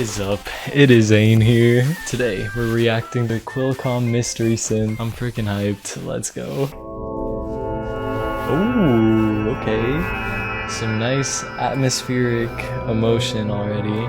is up? It is Zane here. Today we're reacting to quilcom mystery synth. I'm freaking hyped. Let's go. Oh, okay. Some nice atmospheric emotion already.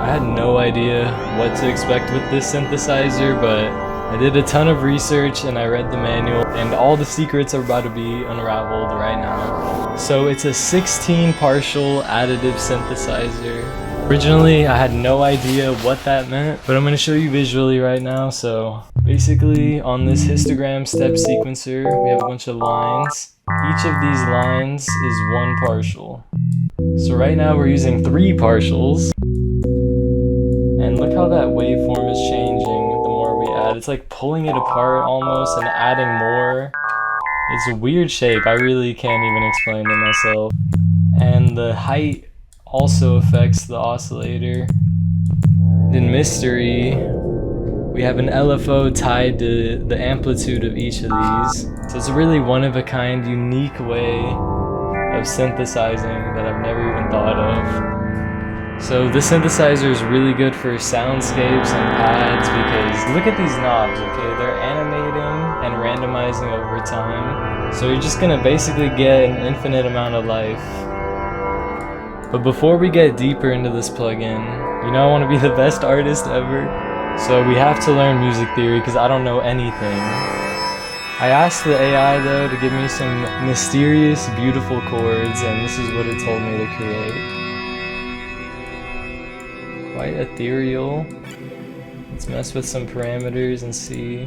I had no idea what to expect with this synthesizer, but I did a ton of research and I read the manual, and all the secrets are about to be unraveled right now. So it's a 16 partial additive synthesizer. Originally, I had no idea what that meant, but I'm going to show you visually right now. So basically, on this histogram step sequencer, we have a bunch of lines. Each of these lines is one partial. So right now we're using 3 partials. And look how that waveform is changing the more we add. It's like pulling it apart almost and adding more. It's a weird shape. I really can't even explain it myself. And the height also affects the oscillator. In Mystery, we have an LFO tied to the amplitude of each of these. So it's a really one-of-a-kind, unique way of synthesizing that I've never even thought of. So this synthesizer is really good for soundscapes and pads because look at these knobs, okay? They're animating and randomizing over time. So you're just gonna basically get an infinite amount of life. But before we get deeper into this plugin, you know I want to be the best artist ever. So we have to learn music theory because I don't know anything. I asked the AI though to give me some mysterious, beautiful chords, and this is what it told me to create. Quite ethereal. Let's mess with some parameters and see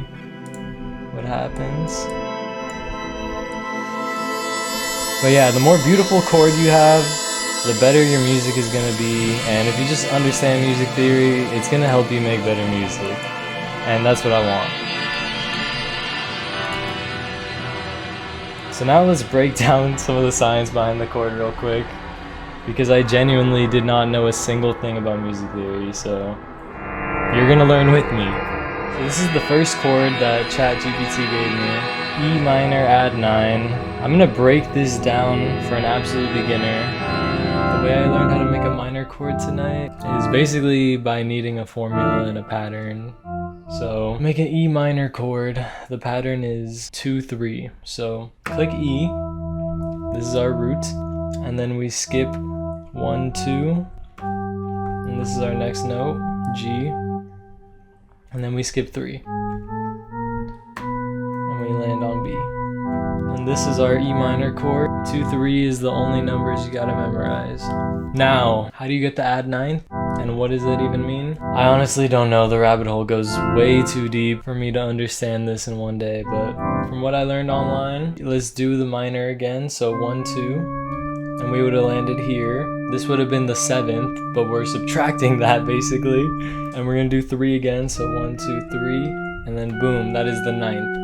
what happens. But yeah, the more beautiful chord you have, the better your music is gonna be. And if you just understand music theory, it's gonna help you make better music. And that's what I want. So now let's break down some of the science behind the chord real quick, because I genuinely did not know a single thing about music theory, so you're gonna learn with me. So this is the first chord that ChatGPT gave me, E minor add 9. I'm gonna break this down for an absolute beginner. The way I learned how to make a minor chord tonight is basically by needing a formula and a pattern. So make an E minor chord. The pattern is 2-3. So click E, this is our root, and then we skip 1, 2, and this is our next note, G, and then we skip 3, and we land on B. And this is our E minor chord. 2-3 is the only numbers you gotta memorize. Now, how do you get the add 9? And what does that even mean? I honestly don't know. The rabbit hole goes way too deep for me to understand this in one day, but from what I learned online, let's do the minor again. So 1, 2, and we would have landed here. This would have been the 7th, but we're subtracting that basically. And we're gonna do 3 again, so 1, 2, 3, and then boom, that is the 9th.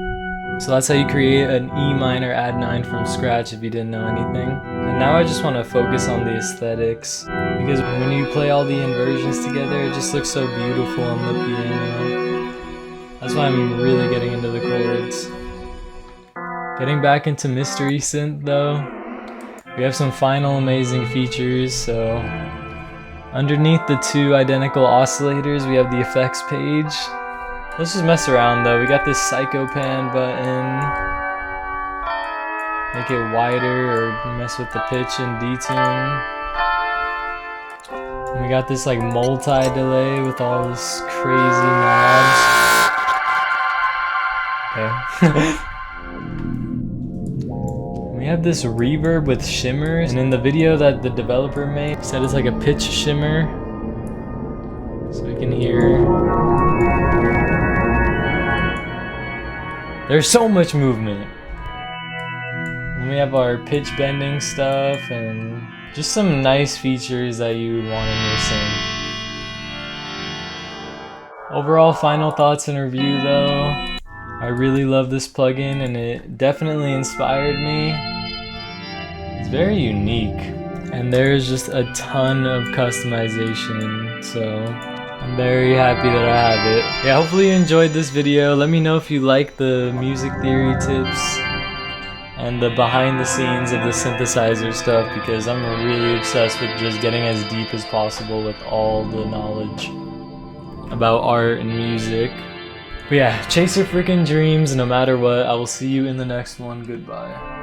So that's how you create an E minor add 9 from scratch if you didn't know anything. And now I just want to focus on the aesthetics, because when you play all the inversions together, it just looks so beautiful on the piano. That's why I'm really getting into the chords. Getting back into Mystery Synth though, we have some final amazing features. So underneath the 2 identical oscillators, we have the effects page. Let's just mess around though. We got this Psycho Pan button. Make it wider or mess with the pitch and detune. And we got this like multi-delay with all this crazy knobs. Okay. We have this reverb with shimmers, and in the video that the developer made, said it's like a pitch shimmer. So we can hear. There's so much movement. And we have our pitch bending stuff and just some nice features that you would want in your synth. Overall final thoughts and review though, I really love this plugin and it definitely inspired me. It's very unique and there's just a ton of customization, so I'm very happy that I have it. Yeah, hopefully you enjoyed this video. Let me know if you like the music theory tips. And and the behind the scenes of the synthesizer stuff, because I'm really obsessed with just getting as deep as possible with all the knowledge about art and music. But yeah, chase your freaking dreams no matter what. I will see you in the next one. Goodbye.